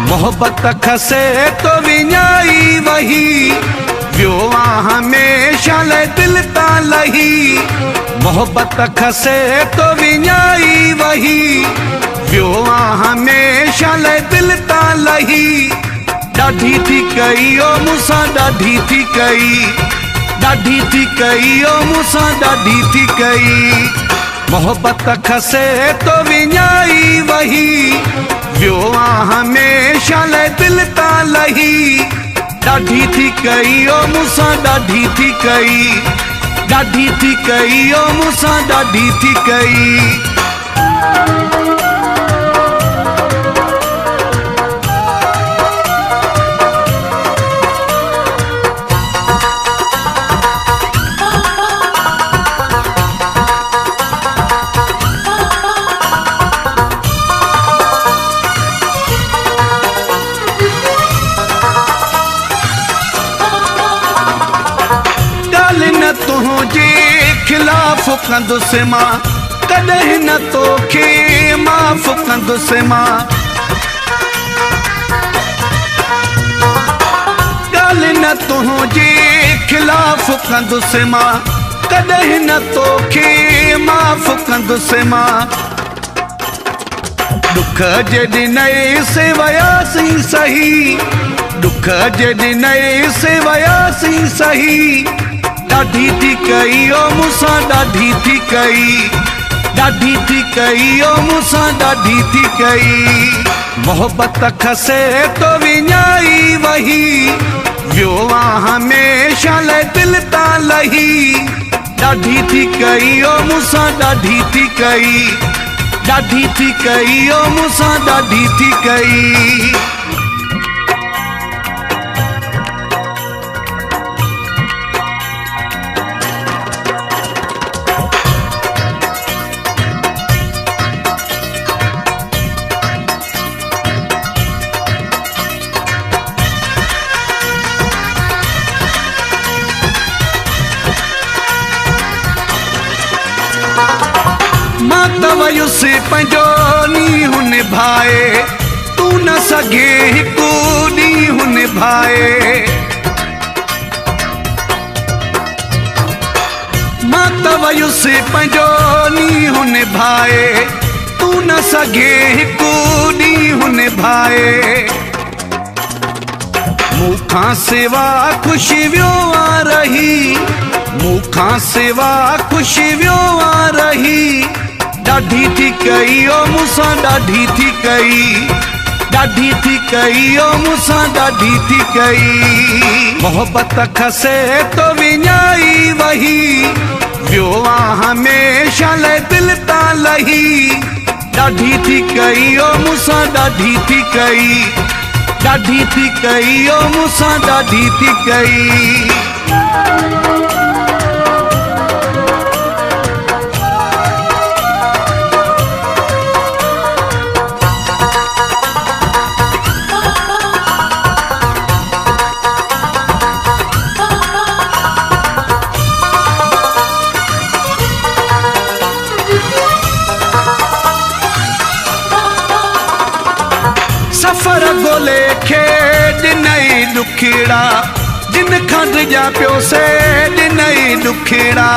मोहब्बत खसे तो विञाई वही वियो हमेशा ले दिल ता लही। मोहब्बत खसे तो विञाई वही वियो हमेशा ले दिल ता लही। ॾाढी थी कई ओ मूंसां ॾाढी थी कई, ॾाढी थी कई ओ मूंसां ॾाढी थी कई। मोहब्बत खसे तो विञाई वही वियो हमेशा ले दिल ता लही। ॾाढी थी कई ओ मूंसां ॾाढी थी कई, ॾाढी थी कई ओ मूंसां ॾाढी थी कई। तुझे खिलाफ कंदुसि मां कॾहिं न तोखे माफ़ कंदुसि मां। ॻाल्हि न तुझे खिलाफ कंदुसि मां कॾहिं न तोखे माफ़ कंदुसि मां। दुख जे ॾिनई से वयासीं सही, दुख जे ॾिनई से वयासीं सही। ॾाढी थी कई ओ मूंसां ॾाढी थी कई, ॾाढी थी कई ओ मूंसां ॾाढी थी कई। मोहब्बत खसे तो विञाई वही वियो हमेशा ले दिल ता लही। ॾाढी थी कई ओ मूंसां ॾाढी थी कई, ॾाढी थी कई ओ मूंसां ॾाढी थी कई। मां त वयुसि पंहिंजो नींहुं निभाए, तू न सघे हिकु ॾींहुं निभाए। मां त वयुसि पंहिंजो नींहुं निभाए, तू न सघे हिकु ॾींहुं निभाए। मूंखां सिवा ख़ुशी वियो रही, मूंखां सिवा ख़ुशी वियो रही। ॾाढी थी कई ओ मूंसां ॾाढी थी कई, ॾाढी थी कई ओ मूंसां ॾाढी थी कई। मोहब्बत खसे तो विञाई वही वियो हमेशा ले दिल ता लही। ॾाढी थी कई ओ मूंसां ॾाढी थी कई, ॾाढी थी कई ओ मूंसां ॾाढी थी कई। सफ़र गोले खे ॾिनई ॾुखिड़ा, जिन खंड जा पियो से ॾिनई ॾुखिड़ा।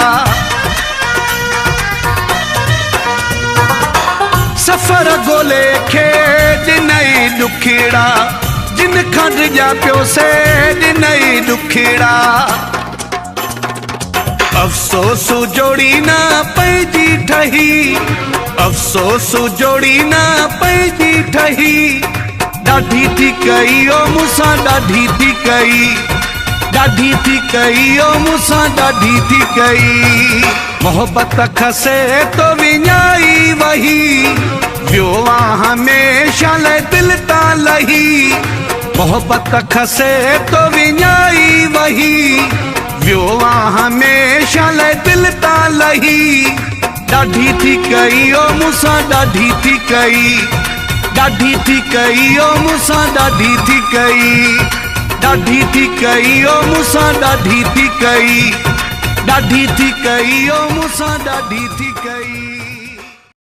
सफ़र गोले खे ॾिनई ॾुखिड़ा, जिन खंड जा पियो से ॾिनई ॾुखिड़ा। अफ़सोस जोड़ी न पंहिंजी ठही, अफ़सोस जोड़ी न पंहिंजी ठही। ॾाढी थी कई ओ मूंसां ॾाढी थी कई, ॾाढी थी कई ओ मूंसां ॾाढी थी कई। मोहब्बत खसे तो विञाई वही वियो हमेशा ले दिल ता लही। मोहब्बत खसे तो विञाई वही वियो हमेशा ले दिल ता लही। ॾाढी थी कई ओ मूंसां ॾाढी थी कई, ॾाढी थी कई ओ मूंसां ॾाढी थी कई, ॾाढी थी कई ओ मूंसां ॾाढी थी कई, ॾाढी थी कई ओ मूंसां ॾाढी थी